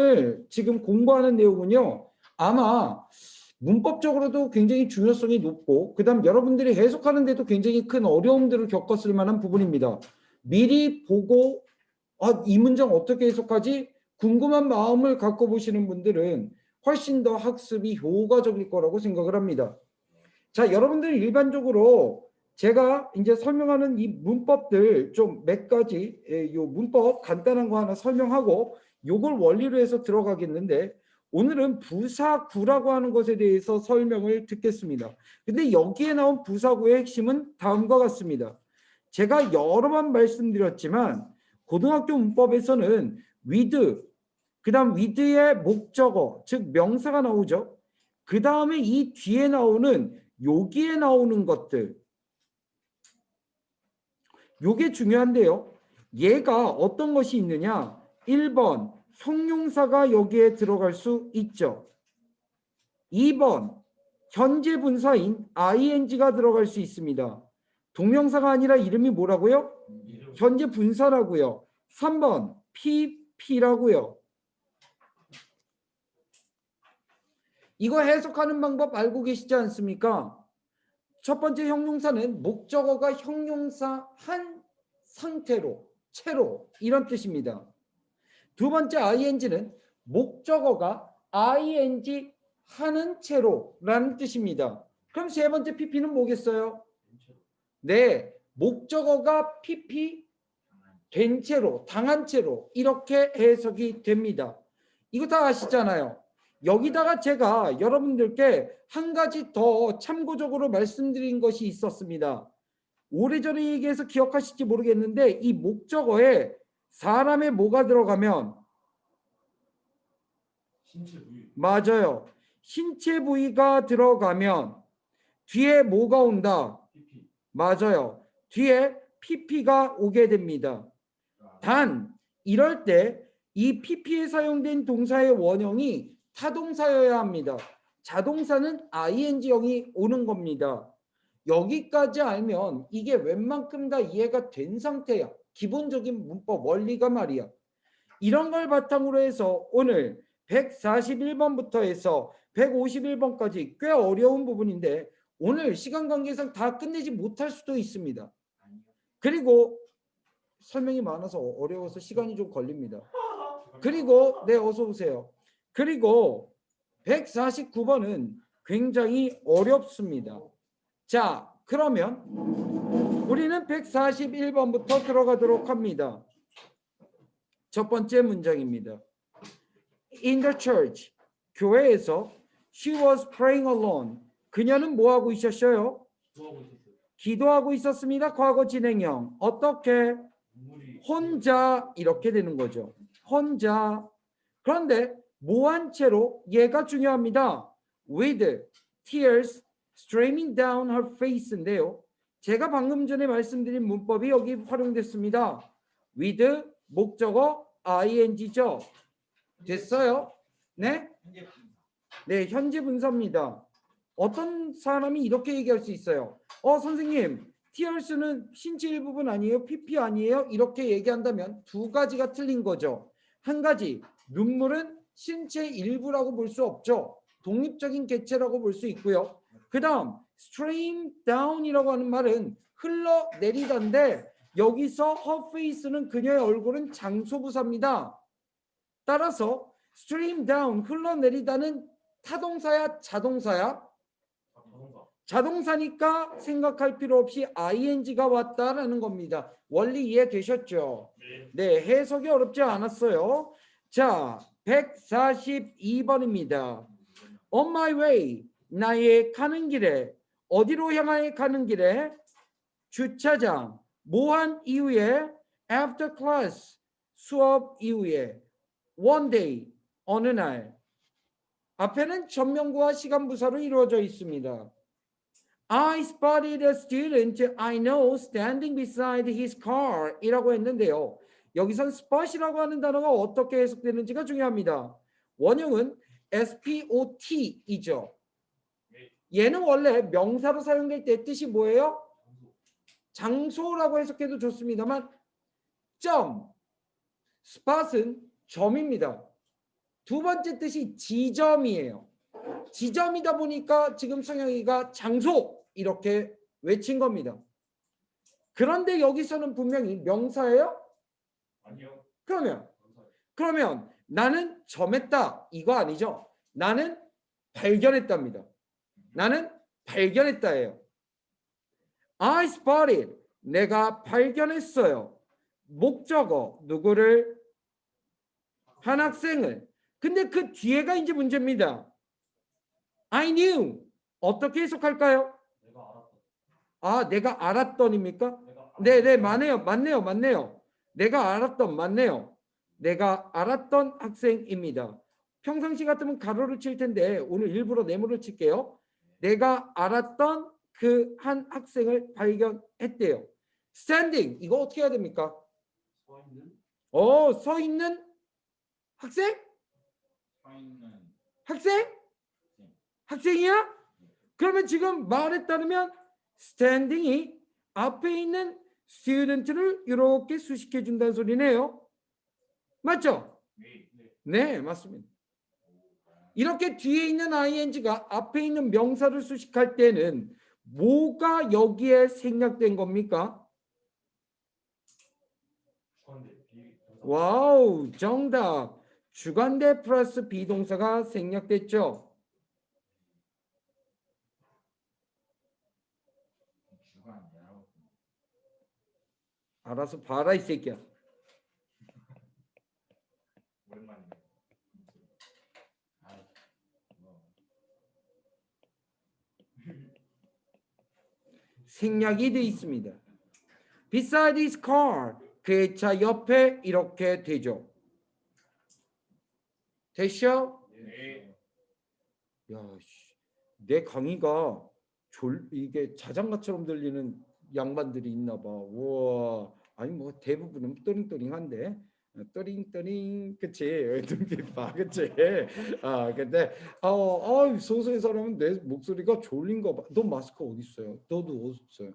오늘 지금 공부하는 내용은요. 아마 문법적으로도 굉장히 중요성이 높고 그다음 여러분들이 해석하는 데도 굉장히 큰 어려움들을 겪었을 만한 부분입니다. 미리 보고 이 문장 어떻게 해석하지? 궁금한 마음을 갖고 보시는 분들은 훨씬 더 학습이 효과적일 거라고 생각을 합니다. 자, 여러분들 일반적으로 제가 이제 설명하는 이 문법들 좀 몇 가지 요 문법 간단한 거 하나 설명하고 요걸 원리로 해서 들어가겠는데 오늘은 부사구라고 하는 것에 대해서 설명을 듣겠습니다. 근데 여기에 나온 부사구의 핵심은 다음과 같습니다. 제가 여러 번 말씀드렸지만 고등학교 문법에서는 with, 그 다음 with의 목적어, 즉 명사가 나오죠. 그 다음에 이 뒤에 나오는 여기에 나오는 것들, 요게 중요한데요. 얘가 어떤 것이 있느냐? 1번 형용사가 여기에 들어갈 수 있죠. 2번 현재 분사인 ing가 들어갈 수 있습니다. 동명사가 아니라 이름이 뭐라고요? 현재 분사라고요. 3번 pp라고요. 이거 해석하는 방법 알고 계시지 않습니까? 첫 번째 형용사는 목적어가 형용사 한 상태로, 채로 이런 뜻입니다. 두 번째 ing는 목적어가 ing 하는 채로라는 뜻입니다. 그럼 세 번째 pp는 뭐겠어요? 네, 목적어가 pp 된 채로, 당한 채로 이렇게 해석이 됩니다. 이거 다 아시잖아요. 여기다가 제가 여러분들께 한 가지 더 참고적으로 말씀드린 것이 있었습니다. 오래전에 얘기해서 기억하실지 모르겠는데 이 목적어에 사람의 뭐가 들어가면 신체 부위. 맞아요. 신체 부위가 들어가면 뒤에 뭐가 온다? PP. 맞아요. 뒤에 pp가 오게 됩니다. 단 이럴 때 이 pp에 사용된 동사의 원형이 타동사여야 합니다. 자동사는 ing형이 오는 겁니다. 여기까지 알면 이게 웬만큼 다 이해가 된 상태야. 기본적인 문법 원리가 말이야. 이런 걸 바탕으로 해서 오늘 141번부터 해서 151번까지 꽤 어려운 부분인데 오늘 시간 관계상 다 끝내지 못할 수도 있습니다. 그리고 설명이 많아서 어려워서 시간이 좀 걸립니다. 그리고 네, 어서 오세요. 그리고 149번은 굉장히 어렵습니다. 자, 그러면 우리는 141번부터 들어가도록 합니다. 첫 번째 문장입니다. In the church, 교회에서 she was praying alone. 그녀는 뭐 하고 있었어요? 기도하고 있었습니다. 과거 진행형. 어떻게? 혼자 이렇게 되는 거죠. 혼자. 그런데 뭐한 채로 얘가 중요합니다. With tears streaming down her face인데요. 제가 방금 전에 말씀드린 문법이 여기 활용됐습니다. with 목적어 ing죠. 됐어요? 네? 네, 현재 분사입니다. 어떤 사람이 이렇게 얘기할 수 있어요. 선생님, tears는 신체 일부분 아니에요? pp 아니에요? 이렇게 얘기한다면 두 가지가 틀린 거죠. 한 가지, 눈물은 신체 일부라고 볼 수 없죠. 독립적인 개체라고 볼 수 있고요. 그 다음 stream down이라고 하는 말은 흘러내리다인데 여기서 her face는 그녀의 얼굴은 장소부사입니다. 따라서 stream down 흘러내리다는 타동사야 자동사야? 자동사니까 생각할 필요 없이 ing가 왔다라는 겁니다. 원리 이해되셨죠? 네, 해석이 어렵지 않았어요. 자, 142번입니다. On my way, 나의 가는 길에, 어디로 향해 가는 길에? 주차장, 뭐한 이후에? After class, 수업 이후에. One day, 어느 날. 앞에는 전명구와 시간부사로 이루어져 있습니다. I spotted a student I know standing beside his car 이라고 했는데요. 여기선 spot이라고 하는 단어가 어떻게 해석되는지가 중요합니다. 원형은 spot이죠. 얘는 원래 명사로 사용될 때 뜻이 뭐예요? 장소라고 해석해도 좋습니다만 점, spot은 점입니다. 두 번째 뜻이 지점이에요. 지점이다 보니까 지금 성영이가 장소 이렇게 외친 겁니다. 그런데 여기서는 분명히 명사예요? 아니요. 그러면 나는 점했다 이거 아니죠? 나는 발견했답니다. 나는 발견했다예요. I spotted. 내가 발견했어요. 목적어 누구를? 한 학생을. 근데 그 뒤에가 이제 문제입니다. I knew. 어떻게 해석할까요? 내가 알았다. 아, 내가 알았던입니까? 내가 네, 맞네요. 내가 알았던 맞네요. 내가 알았던 학생입니다. 평상시 같으면 가로를 칠 텐데 오늘 일부러 네모를 칠게요. 내가 알았던 그 한 학생을 발견했대요. standing 이거 어떻게 해야 됩니까? 서 있는 서 있는 학생? 서 있는 학생? 학생이야? 그러면 지금 말에 따르면 standing이 앞에 있는 student를 이렇게 수식해 준다는 소리네요. 맞죠? 네. 네, 맞습니다. 이렇게 뒤에 있는 ing가 앞에 있는 명사를 수식할 때는 뭐가 여기에 생략된 겁니까? 주관대 비동사. 와우, 정답. 주관대 플러스 비동사가 생략됐죠. 주관이라고. 알아서 봐라 이 새끼야. 오랜만이네. 아, 뭐. 생략이 돼 있습니다. Beside his car. 그의 차 옆에 이렇게 되죠. 됐죠? 네. 야, 씨. 내 강의가 이게 자장가처럼 들리는 양반들이 있나 봐. 우와. 아니 뭐 대부분은 또링또링한데. 또링또링 그치 눈빛 봐 그치 근데 소수의 사람은 내 목소리가 졸린가 봐. 너 마스크 어디 있어요? 너도 어디 있어요?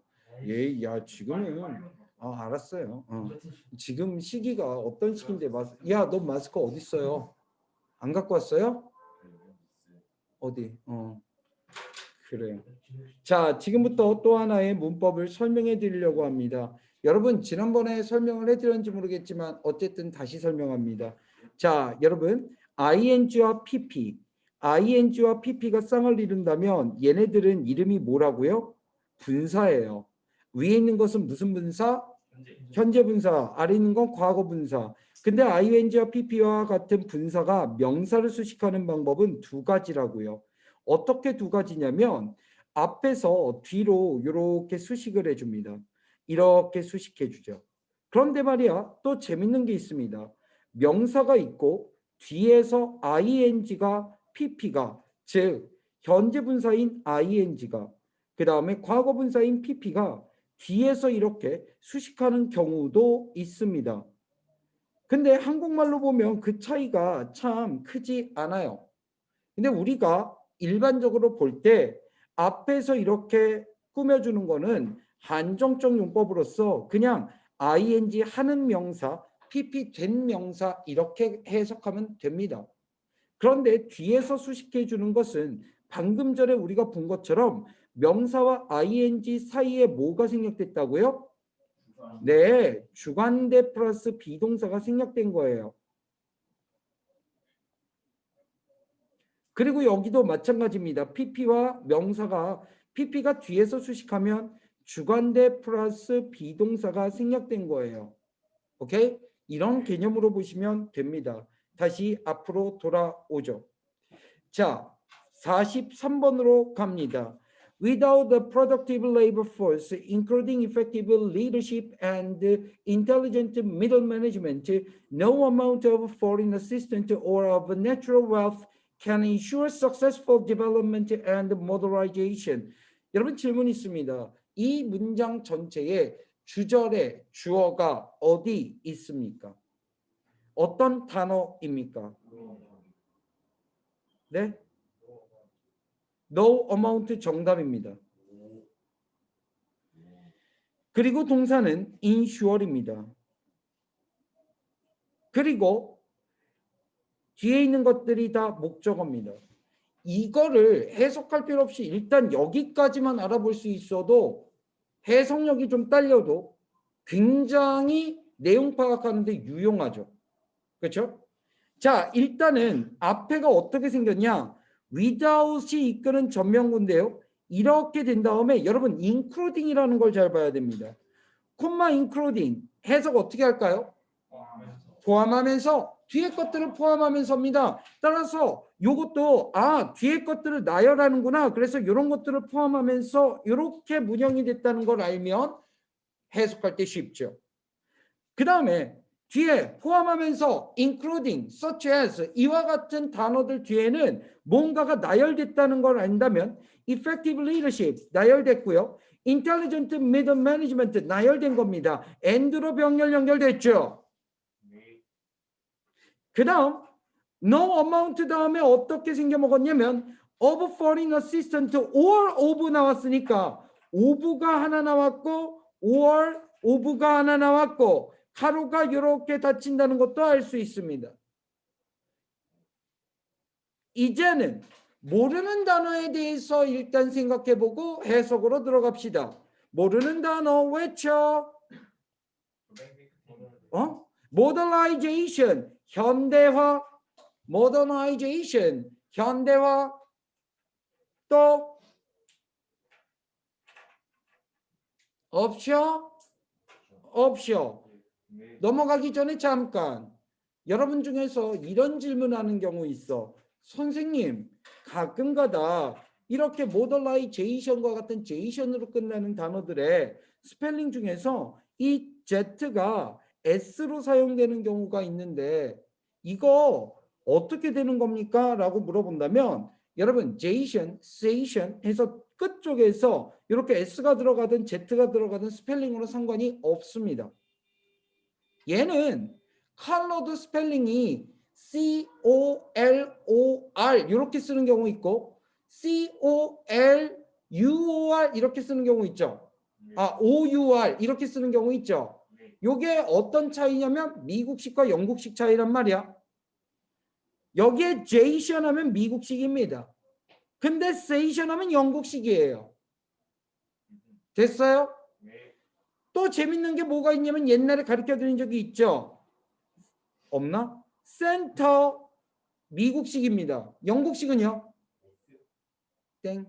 야 지금은 알았어요. 지금 시기가 어떤 시기인데 야 너 마스크 어디 있어요? 안 갖고 왔어요? 어디? 그래요. 자, 지금부터 또 하나의 문법을 설명해 드리려고 합니다. 여러분, 지난번에 설명을 해드렸는지 모르겠지만 어쨌든 다시 설명합니다. 자, 여러분, ing와 pp가 쌍을 이룬다면 얘네들은 이름이 뭐라고요? 분사예요. 위에 있는 것은 무슨 분사? 현재 분사. 아래 있는 건 과거 분사. 근데 ing와 pp와 같은 분사가 명사를 수식하는 방법은 두 가지라고요. 어떻게 두 가지냐면 앞에서 뒤로 이렇게 수식을 해줍니다. 이렇게 수식해 주죠. 그런데 말이야 또 재밌는 게 있습니다. 명사가 있고 뒤에서 ing가 pp가 즉 현재 분사인 ing가 그 다음에 과거 분사인 pp가 뒤에서 이렇게 수식하는 경우도 있습니다. 근데 한국말로 보면 그 차이가 참 크지 않아요. 근데 우리가 일반적으로 볼 때 앞에서 이렇게 꾸며주는 거는 한정적 용법으로서 그냥 ing 하는 명사, pp 된 명사 이렇게 해석하면 됩니다. 그런데 뒤에서 수식해 주는 것은 방금 전에 우리가 본 것처럼 명사와 ing 사이에 뭐가 생략됐다고요? 네, 주관대 플러스 비동사가 생략된 거예요. 그리고 여기도 마찬가지입니다. pp와 명사가 pp가 뒤에서 수식하면 주관대 플러스 비동사가 생략된 거예요. 오케이? 이런 개념으로 보시면 됩니다. 다시 앞으로 돌아오죠. 자, 43번으로 갑니다. Without the productive labor force, including effective leadership and intelligent middle management, no amount of foreign assistance or of natural wealth can ensure successful development and modernization. 여러분 질문 있습니다. 이 문장 전체에 주절에 주어가 어디 있습니까? 어떤 단어입니까? 네? No amount 정답입니다. 그리고 동사는 ensure입니다. 그리고 뒤에 있는 것들이 다 목적어입니다. 이거를 해석할 필요 없이 일단 여기까지만 알아볼 수 있어도 해석력이 좀 딸려도 굉장히 내용 파악하는데 유용하죠. 그렇죠? 자, 일단은 앞에가 어떻게 생겼냐? without이 이끄는 전명구인데요. 이렇게 된 다음에 여러분 including이라는 걸 잘 봐야 됩니다. 콤마 including 해석 어떻게 할까요? 포함하면서 뒤에 것들을 포함하면서입니다. 따라서 요것도 뒤에 것들을 나열하는구나. 그래서 이런 것들을 포함하면서 이렇게 문형이 됐다는 걸 알면 해석할 때 쉽죠. 그 다음에 뒤에 포함하면서 including, such as 이와 같은 단어들 뒤에는 뭔가가 나열됐다는 걸 안다면 effective leadership 나열됐고요. intelligent middle management 나열된 겁니다. and로 병렬 연결됐죠. 그 다음 no amount 다음에 어떻게 생겨먹었냐면 of foreign assistant or of 나왔으니까 of가 하나 나왔고 or of가 하나 나왔고 가로가 이렇게 닫힌다는 것도 알 수 있습니다. 이제는 모르는 단어에 대해서 일단 생각해보고 해석으로 들어갑시다. 모르는 단어 외쳐. modernization 현대화. modernization 현대화. 또 없죠? 없죠. 넘어가기 전에 잠깐 여러분 중에서 이런 질문하는 경우 있어. 선생님 가끔가다 이렇게 모더라이제이션과 같은 제이션으로 끝나는 단어들의 스펠링 중에서 이 Z가 S로 사용되는 경우가 있는데 이거 어떻게 되는 겁니까? 라고 물어본다면 여러분 제이션, 세이션 해서 끝쪽에서 이렇게 S가 들어가든 Z가 들어가든 스펠링으로 상관이 없습니다. 얘는 colored 스펠링이 C-O-L-O-R 이렇게 쓰는 경우 있고 C-O-L-U-O-R 이렇게 쓰는 경우 있죠. O-U-R 이렇게 쓰는 경우 있죠. 요게 어떤 차이냐면 미국식과 영국식 차이란 말이야. 여기에 제이션 하면 미국식입니다. 근데 세이션 하면 영국식이에요. 됐어요? 또 재밌는 게 뭐가 있냐면 옛날에 가르쳐 드린 적이 있죠. 없나? 센터 미국식입니다. 영국식은요? 땡.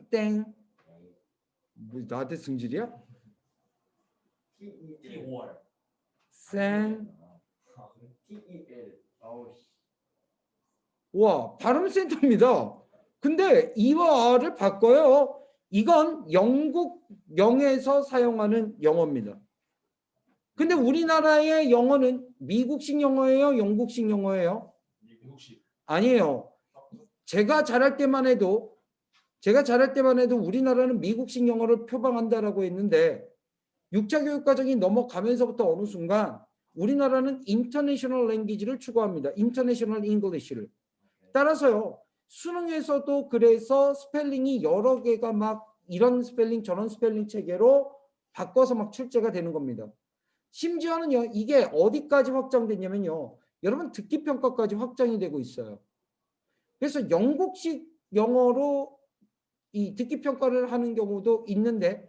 땡. 뭐 나한테 승질이야? 센. 와, 발음 센터입니다. 근데 이와 R을 바꿔요. 이건 영국 영에서 사용하는 영어입니다. 근데 우리나라의 영어는 미국식 영어예요? 영국식 영어예요? 미국식. 아니에요. 제가 자랄 때만 해도 우리나라는 미국식 영어를 표방한다라고 했는데 6차 교육 과정이 넘어가면서부터 어느 순간 우리나라는 인터내셔널 랭귀지를 추구합니다. 인터내셔널 잉글리시를. 따라서요. 수능에서도 그래서 스펠링이 여러 개가 막 이런 스펠링 저런 스펠링 체계로 바꿔서 막 출제가 되는 겁니다. 심지어는요. 이게 어디까지 확장됐냐면요. 여러분 듣기 평가까지 확장이 되고 있어요. 그래서 영국식 영어로 이 듣기 평가를 하는 경우도 있는데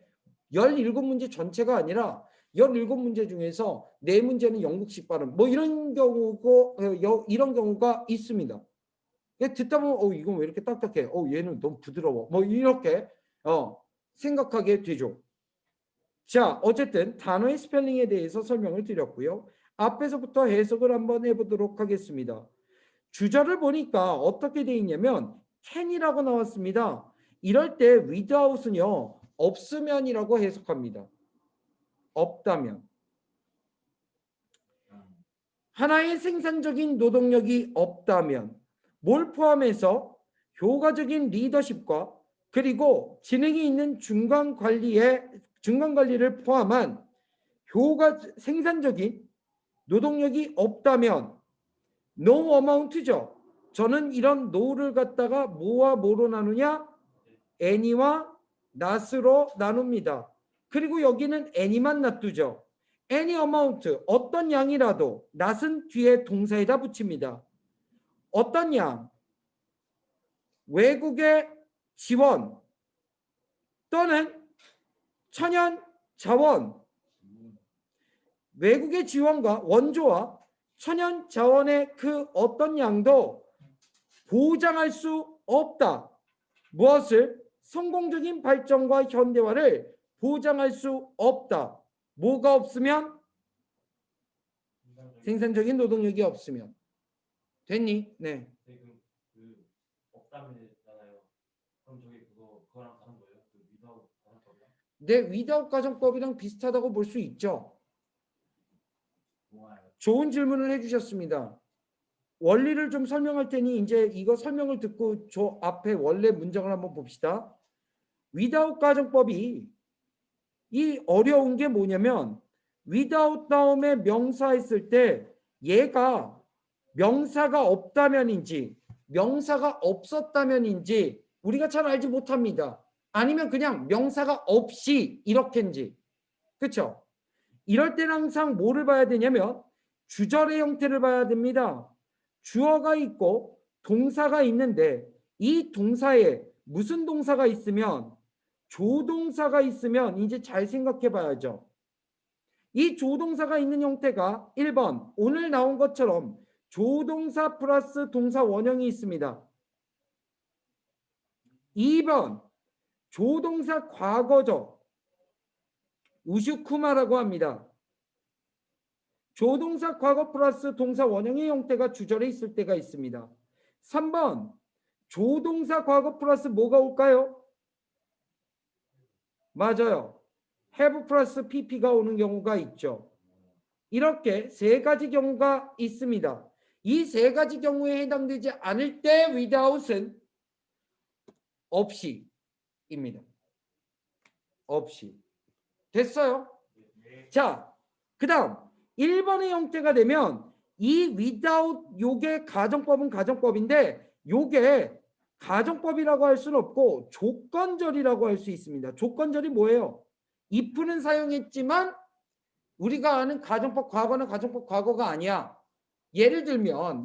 17문제 전체가 아니라 17문제 중에서 4문제는 영국식 발음 뭐 이런 경우가 있습니다. 듣다 보면 이건 왜 이렇게 딱딱해? 얘는 너무 부드러워. 뭐 이렇게 생각하게 되죠. 자, 어쨌든 단어의 스펠링에 대해서 설명을 드렸고요. 앞에서부터 해석을 한번 해보도록 하겠습니다. 주절을 보니까 어떻게 돼 있냐면 can이라고 나왔습니다. 이럴 때 without은요. 없으면이라고 해석합니다. 없다면. 하나의 생산적인 노동력이 없다면 뭘 포함해서 효과적인 리더십과 그리고 지능이 있는 중간 관리를 포함한 생산적인 노동력이 없다면 no amount죠. 저는 이런 no를 갖다가 뭐와 뭐로 나누냐? any와 not으로 나눕니다. 그리고 여기는 any만 놔두죠. any amount 어떤 양이라도 not은 뒤에 동사에다 붙입니다. 어떤 양 외국의 지원 또는 천연 자원 외국의 지원과 원조와 천연 자원의 그 어떤 양도 보장할 수 없다. 무엇을? 성공적인 발전과 현대화를 보장할 수 없다. 뭐가 없으면? 생산적인 노동력이 없으면. 됐니? 네. 지금 그 없다면잖아요. 그럼 저기 그거랑 다른 거예요? 그 위다우 가정법이랑 네, 위다웃 가정법이랑 비슷하다고 볼 수 있죠. 좋아요. 좋은 질문을 해주셨습니다. 원리를 좀 설명할 테니 이제 이거 설명을 듣고 저 앞에 원래 문장을 한번 봅시다. without 가정법이 이 어려운 게 뭐냐면 without 다음에 명사 했을 때 얘가 명사가 없다면인지 명사가 없었다면인지 우리가 잘 알지 못합니다. 아니면 그냥 명사가 없이 이렇게인지. 그렇죠? 이럴 때는 항상 뭐를 봐야 되냐면 주절의 형태를 봐야 됩니다. 주어가 있고 동사가 있는데 이 동사에 무슨 동사가 있으면 조동사가 있으면 이제 잘 생각해 봐야죠. 이 조동사가 있는 형태가 1번 오늘 나온 것처럼 조동사 플러스 동사 원형이 있습니다. 2번 조동사 과거죠. 우슈쿠마라고 합니다. 조동사 과거 플러스 동사 원형의 형태가 주절에 있을 때가 있습니다. 3번 조동사 과거 플러스 뭐가 올까요? 맞아요. have 플러스 pp가 오는 경우가 있죠. 이렇게 세 가지 경우가 있습니다. 이 세 가지 경우에 해당되지 않을 때 without은 없이입니다. 없이. 됐어요? 자, 그 다음 1번의 형태가 되면 이 without 요게 가정법은 가정법인데 요게 가정법이라고 할 수는 없고 조건절이라고 할 수 있습니다. 조건절이 뭐예요? if는 사용했지만 우리가 아는 가정법 과거는 가정법 과거가 아니야. 예를 들면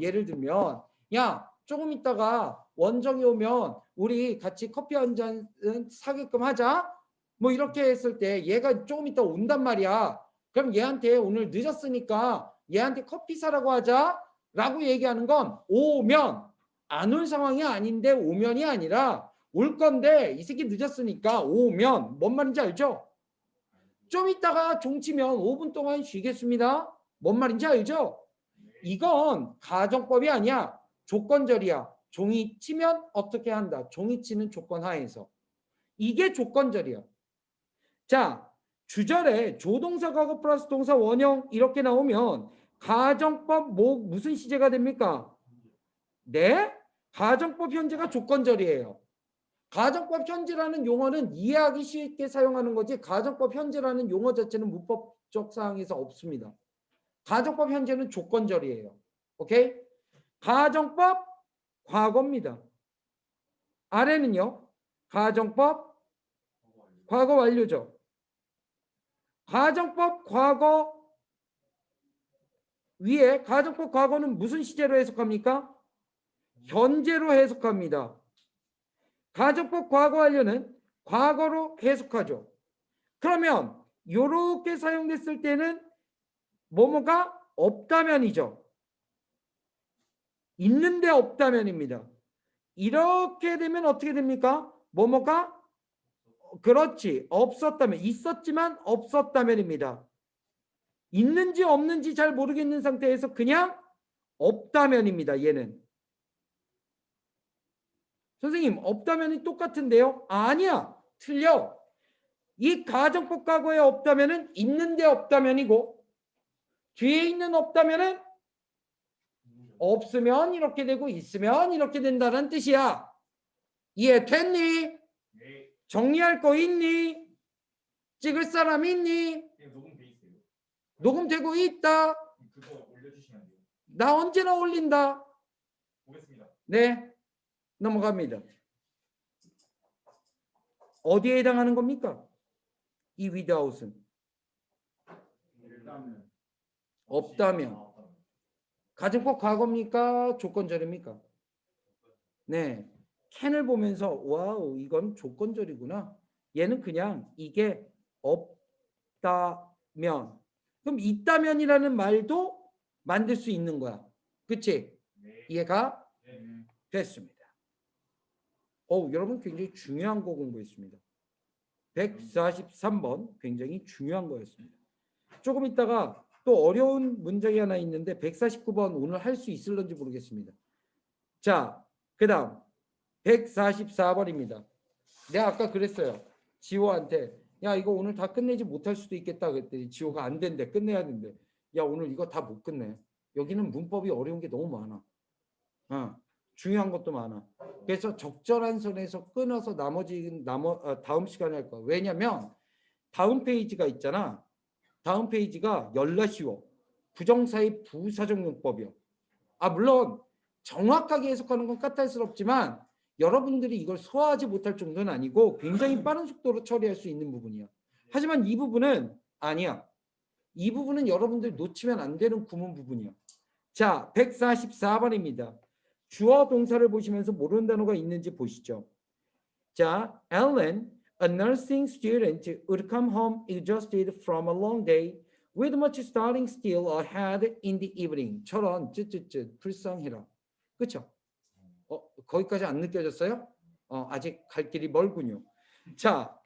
야 조금 있다가 원정이 오면 우리 같이 커피 한 잔 사게끔 하자. 뭐 이렇게 했을 때 얘가 조금 있다 온단 말이야. 그럼 얘한테 오늘 늦었으니까 얘한테 커피 사라고 하자 라고 얘기하는 건 오면 안 올 상황이 아닌데 오면이 아니라 올 건데 이 새끼 늦었으니까 오면 뭔 말인지 알죠? 좀 있다가 종치면 5분 동안 쉬겠습니다. 뭔 말인지 알죠? 이건 가정법이 아니야. 조건절이야. 종이 치면 어떻게 한다. 종이 치는 조건 하에서. 이게 조건절이야. 자, 주절에 조동사 과거 플러스 동사 원형 이렇게 나오면 가정법 무슨 시제가 됩니까? 네? 가정법 현재가 조건절이에요. 가정법 현재라는 용어는 이해하기 쉽게 사용하는 거지 가정법 현재라는 용어 자체는 문법적 사항에서 없습니다. 가정법 현재는 조건절이에요. 오케이? 가정법 과거입니다. 아래는요. 가정법 과거 완료죠. 가정법 과거 위에 가정법 과거는 무슨 시제로 해석합니까? 현재로 해석합니다. 가정법 과거 완료는 과거로 해석하죠. 그러면 이렇게 사용됐을 때는 뭐뭐가 없다면이죠. 있는데 없다면입니다. 이렇게 되면 어떻게 됩니까? 뭐뭐가 그렇지 없었다면 있었지만 없었다면입니다. 있는지 없는지 잘 모르겠는 상태에서 그냥 없다면입니다. 얘는. 선생님 없다면이 똑같은데요? 아니야. 틀려. 이 가정법 과거에 없다면은 있는데 없다면이고 뒤에 있는 없다면은 없으면 이렇게 되고 있으면 이렇게 된다는 뜻이야. 이해됐니? 네. 정리할 거 있니? 찍을 사람 있니? 녹음돼 있어요. 녹음되고 있다. 그거 올려주시면 돼요. 나 언제나 올린다. 보겠습니다. 네. 넘어갑니다. 어디에 해당하는 겁니까? 이 without은. 일단 없다면. 가정법 과거입니까? 조건절입니까? 네. can을 보면서 와우 이건 조건절이구나. 얘는 그냥 이게 없다면. 그럼 있다면이라는 말도 만들 수 있는 거야. 그치? 네. 이해가 네. 됐습니다. 여러분 굉장히 중요한 거 공부했습니다. 143번 굉장히 중요한 거였습니다. 조금 있다가 또 어려운 문장이 하나 있는데 149번 오늘 할 수 있을런지 모르겠습니다. 자, 그 다음 144번입니다. 내가 아까 그랬어요. 지호한테 야 이거 오늘 다 끝내지 못할 수도 있겠다 그랬더니 지호가 안 된대. 끝내야 된대. 야 오늘 이거 다 못 끝내. 여기는 문법이 어려운 게 너무 많아. 중요한 것도 많아. 그래서 적절한 선에서 끊어서 다음 시간에 할 거야. 왜냐면 다음 페이지가 있잖아. 다음 페이지가 열나 쉬워. 부정사의 부사적 용법이요. 물론 정확하게 해석하는 건 까탈스럽지만 여러분들이 이걸 소화하지 못할 정도는 아니고 굉장히 빠른 속도로 처리할 수 있는 부분이야. 하지만 이 부분은 아니야. 이 부분은 여러분들 놓치면 안 되는 구문 부분이야. 자, 144번입니다. 주어 동사를 보시면서 모르는 단어가 있는지 보시죠. 자, Ellen, a nursing student, would come home exhausted from a long day with much studying still ahead in the evening. 처럼 불쌍해라. 그렇죠? 거기까지 안 느껴졌어요? 아직 갈 길이 멀군요. 자,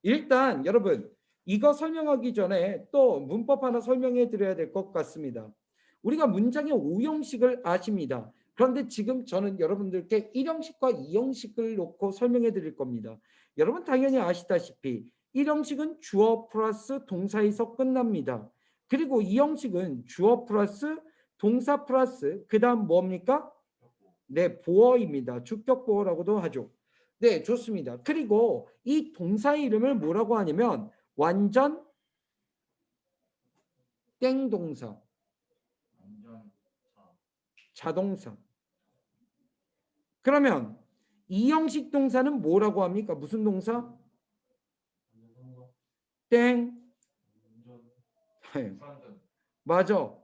일단 여러분 이거 설명하기 전에 또 문법 하나 설명해 드려야 될 것 같습니다. 우리가 문장의 5형식을 아십니다. 그런데 지금 저는 여러분들께 1형식과 2형식을 놓고 설명해 드릴 겁니다. 여러분 당연히 아시다시피 1형식은 주어 플러스 동사에서 끝납니다. 그리고 2형식은 주어 플러스 동사 플러스 그 다음 뭡니까? 네, 보어입니다. 주격 보어라고도 하죠. 네, 좋습니다. 그리고 이 동사의 이름을 뭐라고 하냐면 완전 땡동사, 자동사. 그러면 이 형식 동사는 뭐라고 합니까? 무슨 동사? 땡. 맞아.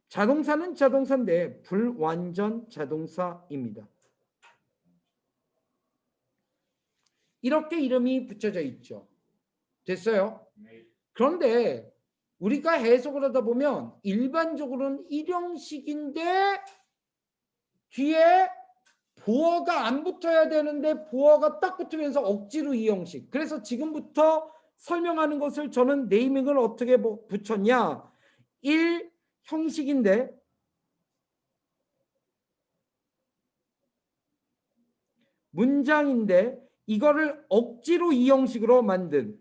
자동사는 자동사인데 불완전 자동사입니다. 이렇게 이름이 붙여져 있죠. 됐어요? 그런데 우리가 해석을 하다 보면 일반적으로는 1형식인데 뒤에 보어가 안 붙어야 되는데 보어가 딱 붙으면서 억지로 2형식. 그래서 지금부터 설명하는 것을 저는 네이밍을 어떻게 붙였냐. 1형식인데 문장인데 이거를 억지로 2형식으로 만든,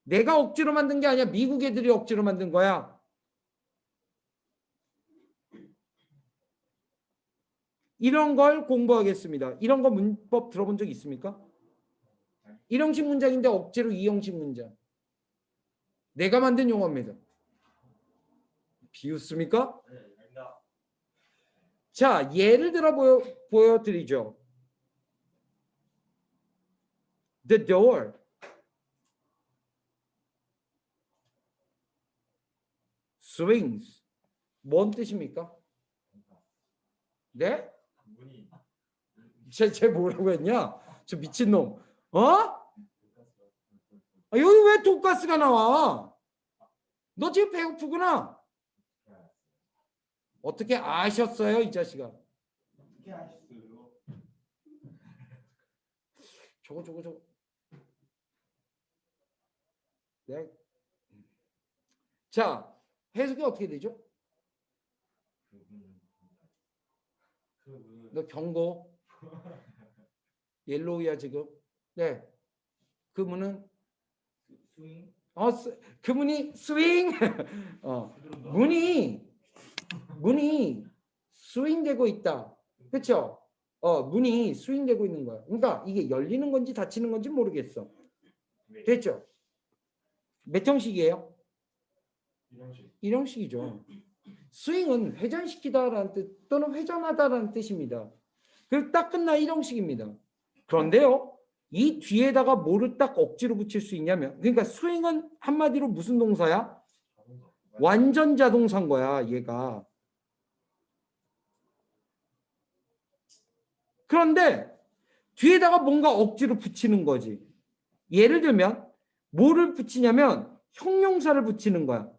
내가 억지로 만든 게 아니야. 미국 애들이 억지로 만든 거야. 이런 걸 공부하겠습니다. 이런 거 문법 들어본 적 있습니까? 1형식 문장인데 억지로 2형식 문장. 내가 만든 용어입니다. 비웃습니까? 자, 예를 들어 보여드리죠. The door. swings. 뭔 뜻입니까? 네? 쟤 뭐라고 했냐? 저 미친놈. 여기 왜 돈가스가 나와? 너 지금 배고프구나. 어떻게 아셨어요, 이 자식아? 어떻게 아셨어요? 저거. 네. 자, 해석이 어떻게 되죠? 너 경고. 옐로우야 지금. 네. 그문은 스윙. 그문이 스윙. 문이 스윙되고 있다. 그렇죠? 문이 스윙되고 있는 거야. 그러니까 이게 열리는 건지 닫히는 건지 모르겠어. 됐죠? 몇 형식이에요? 1형식이죠. 스윙은 회전시키다라는 뜻 또는 회전하다라는 뜻입니다. 그리고 딱 끝나 1형식입니다. 그런데요, 이 뒤에다가 뭐를 딱 억지로 붙일 수 있냐면, 그러니까 swing은 한마디로 무슨 동사야? 자동차. 완전 자동사인 거야, 얘가. 그런데 뒤에다가 뭔가 억지로 붙이는 거지. 예를 들면 뭐를 붙이냐면 형용사를 붙이는 거야.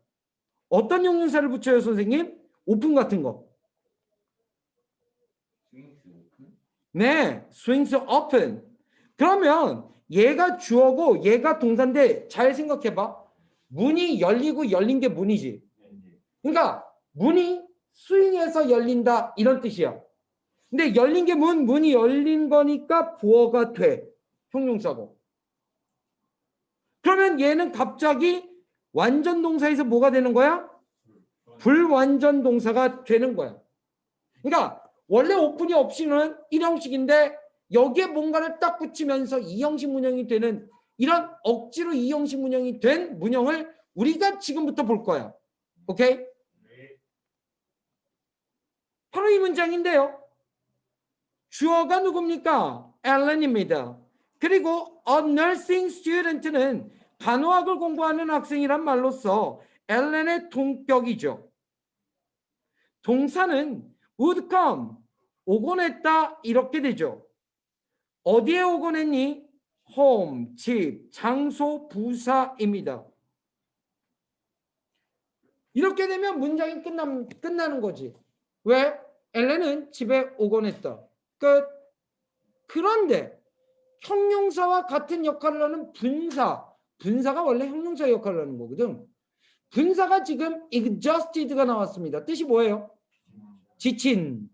어떤 형용사를 붙여요, 선생님? 오픈 같은 거. 스윙스 오픈? 네, swings open. 그러면 얘가 주어고 얘가 동사인데 잘 생각해봐. 문이 열리고 열린 게 문이지. 그러니까 문이 스윙해서 열린다 이런 뜻이야. 근데 열린 게 문이 열린 거니까 부어가 돼. 형용사고. 그러면 얘는 갑자기 완전 동사에서 뭐가 되는 거야? 불완전 동사가 되는 거야. 그러니까 원래 오픈이 없이는 1형식인데 여기에 뭔가를 딱 붙이면서 2형식 문형이 되는 이런 억지로 2형식 문형이 된 문형을 우리가 지금부터 볼 거야. 오케이? 네. 바로 이 문장인데요. 주어가 누굽니까? 앨런입니다. 그리고 a nursing student는 간호학을 공부하는 학생이란 말로써 앨런의 동격이죠. 동사는 would come, 오곤 했다 이렇게 되죠. 어디에 오곤 했니? home, 집, 장소, 부사입니다. 이렇게 되면 문장이 끝나는 거지. 왜? 앨런은 집에 오곤 했다. 끝. 그런데 형용사와 같은 역할을 하는 분사가 원래 형용사 역할을 하는 거거든. 분사가 지금 exhausted가 나왔습니다. 뜻이 뭐예요? 지친.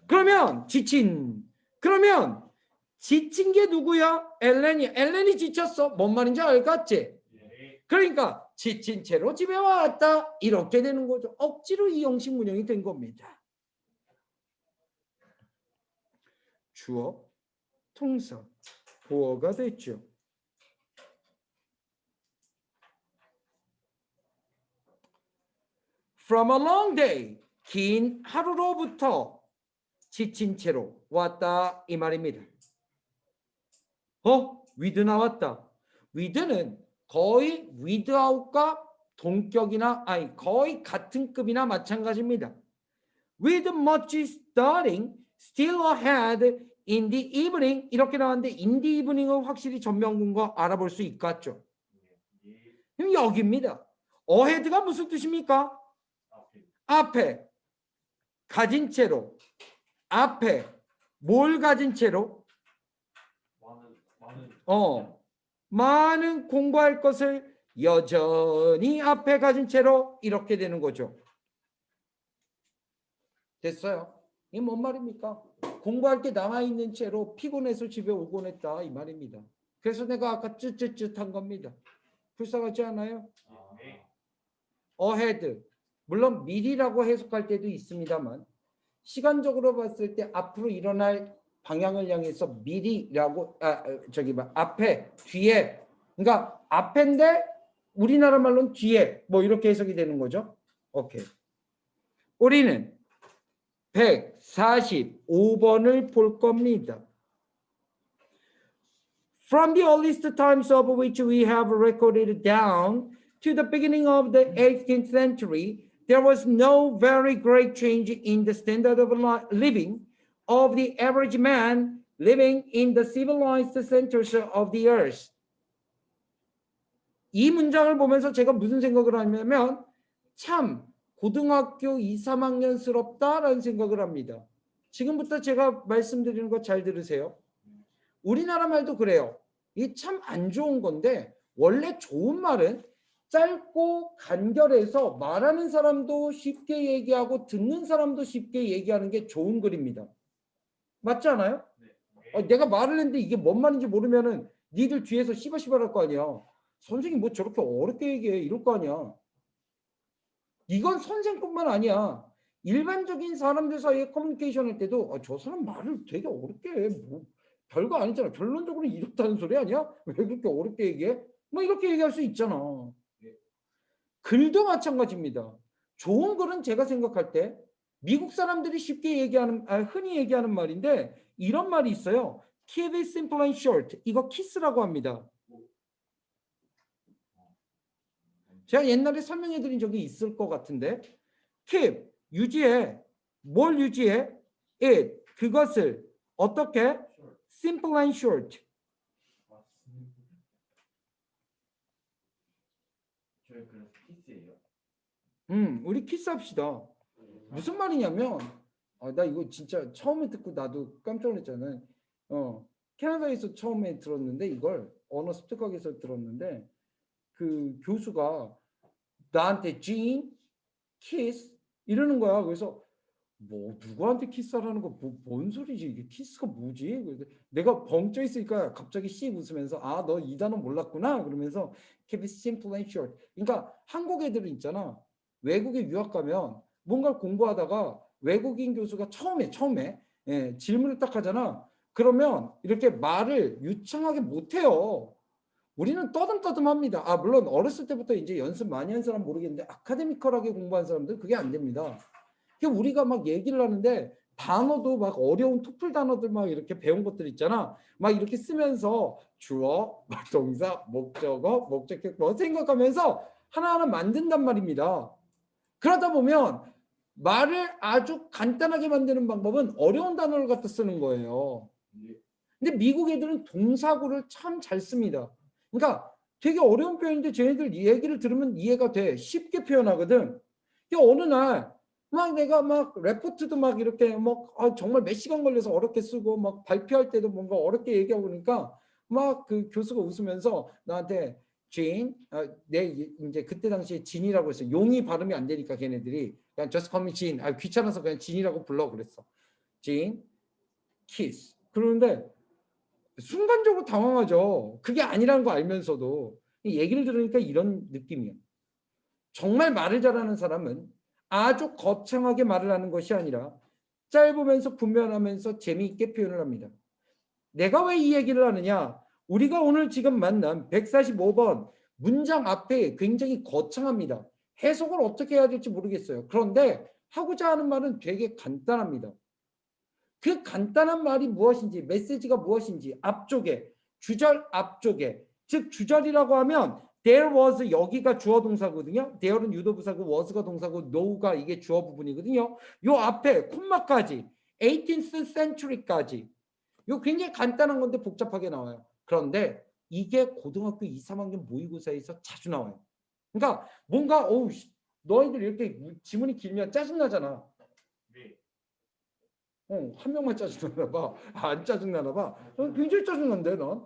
그러면 지친. 그러면 지친 게 누구야? 앨런이 지쳤어. 뭔 말인지 알겠지? 네. 그러니까 지친 채로 집에 왔다. 이렇게 되는 거죠. 억지로 이 형식 문형이 된 겁니다. 주어, 동사, 보어가 됐죠. From a long day, 긴 하루로부터 지친 채로 왔다 이 말입니다. with 나왔다. with는 거의 without과 동격이나 거의 같은 급이나 마찬가지입니다. With much studying, still ahead in the evening 이렇게 나왔는데 in the evening은 확실히 전명군과 알아볼 수 있겠죠. 그럼 여기입니다. ahead가 무슨 뜻입니까? 앞에 가진 채로 앞에 뭘 가진 채로 많은 공부할 것을 여전히 앞에 가진 채로 이렇게 되는 거죠. 됐어요? 이게 뭔 말입니까? 공부할 게 남아있는 채로 피곤해서 집에 오곤 했다 이 말입니다. 그래서 내가 아까 쯧쯧쯧한 겁니다. 불쌍하지 않아요? ahead 물론 미리라고 해석할 때도 있습니다만 시간적으로 봤을 때 앞으로 일어날 방향을 향해서 미리라고 앞에 뒤에 그러니까 앞인데 우리나라 말로는 뒤에 뭐 이렇게 해석이 되는 거죠. 오케이. 우리는 145번을 볼 겁니다. From the earliest times of which we have recorded down to the beginning of the 18th century, there was no very great change in the standard of living of the average man living in the civilized centers of the earth. 이 문장을 보면서 제가 무슨 생각을 하냐면 참 고등학교 2, 3학년스럽다라는 생각을 합니다. 지금부터 제가 말씀드리는 거 잘 들으세요. 우리나라 말도 그래요. 이게 참 안 좋은 건데 원래 좋은 말은 짧고 간결해서 말하는 사람도 쉽게 얘기하고 듣는 사람도 쉽게 얘기하는 게 좋은 글입니다. 맞지 않아요? 내가 말을 했는데 이게 뭔 말인지 모르면은 니들 뒤에서 씨발씨발 할 거 아니야. 선생님 뭐 저렇게 어렵게 얘기해 이럴 거 아니야. 이건 선생뿐만 아니야. 일반적인 사람들 사이에 커뮤니케이션 할 때도 저 사람 말을 되게 어렵게 해. 뭐 별거 아니잖아. 결론적으로 이렇다는 소리 아니야? 왜 그렇게 어렵게 얘기해? 뭐 이렇게 얘기할 수 있잖아. 글도 마찬가지입니다. 좋은 글은 제가 생각할 때 미국 사람들이 쉽게 얘기하는 흔히 얘기하는 말인데 이런 말이 있어요. keep it simple and short. 이거 kiss라고 합니다. 제가 옛날에 설명해 드린 적이 있을 것 같은데 keep 유지해. 뭘 유지해? it 그것을 어떻게? Short. simple and short. 저희 그래서 키스예요. 우리 키스합시다. 무슨 말이냐면 나 이거 진짜 처음에 듣고 나도 깜짝 놀랐잖아요. 캐나다에서 처음에 들었는데 이걸 언어 습득학에서 들었는데 그 교수가 나한테 진 키스 이러는 거야. 그래서 뭐 누구한테 키스하라는 거 뭔 소리지 이게 키스가 뭐지? 그래서 내가 벙쪄 있으니까 갑자기 씩 웃으면서 너 이 단어 몰랐구나 그러면서 keep it simple and short. 그러니까 한국 애들은 있잖아. 외국에 유학 가면 뭔가를 공부하다가 외국인 교수가 처음에 질문을 딱 하잖아. 그러면 이렇게 말을 유창하게 못해요. 우리는 떠듬떠듬합니다. 물론 어렸을 때부터 이제 연습 많이 한 사람 모르겠는데 아카데미컬하게 공부한 사람들 그게 안 됩니다. 우리가 막 얘기를 하는데 단어도 막 어려운 토플 단어들 막 이렇게 배운 것들 있잖아. 막 이렇게 쓰면서 주어, 동사, 목적어, 목적격 뭐 생각하면서 하나하나 만든단 말입니다. 그러다 보면 말을 아주 간단하게 만드는 방법은 어려운 단어를 갖다 쓰는 거예요. 근데 미국 애들은 동사구를 참 잘 씁니다. 그러니까 되게 어려운 표현인데 쟤네들 얘기를 들으면 이해가 돼. 쉽게 표현하거든. 어느 날 막 내가 막 레포트도 막 이렇게 막 정말 몇 시간 걸려서 어렵게 쓰고 막 발표할 때도 뭔가 어렵게 얘기하고 그러니까 막 그 교수가 웃으면서 나한테 진, 이제 그때 당시에 진이라고 했어요. 용이 발음이 안 되니까 걔네들이 그냥 just call me 진. 귀찮아서 그냥 진이라고 불러 그랬어. 진, 키스. 그러는데 순간적으로 당황하죠. 그게 아니라는 거 알면서도 얘기를 들으니까 이런 느낌이에요. 정말 말을 잘하는 사람은 아주 거창하게 말을 하는 것이 아니라 짧으면서 분명하면서 재미있게 표현을 합니다. 내가 왜 이 얘기를 하느냐? 우리가 오늘 지금 만난 145번 문장 앞에 굉장히 거창합니다. 해석을 어떻게 해야 될지 모르겠어요. 그런데 하고자 하는 말은 되게 간단합니다. 그 간단한 말이 무엇인지, 메시지가 무엇인지 앞쪽에, 주절 앞쪽에, 즉 주절이라고 하면 there was 여기가 주어 동사거든요. there는 유도부사고 was가 동사고 no가 이게 주어 부분이거든요. 요 앞에 콤마까지 18th century까지 요 굉장히 간단한 건데 복잡하게 나와요. 그런데 이게 고등학교 2, 3학년 모의고사에서 자주 나와요. 그러니까 뭔가 너희들 이렇게 지문이 길면 짜증나잖아. 네. 한 명만 짜증나나 봐. 안 짜증나나 봐. 굉장히 짜증난데 넌.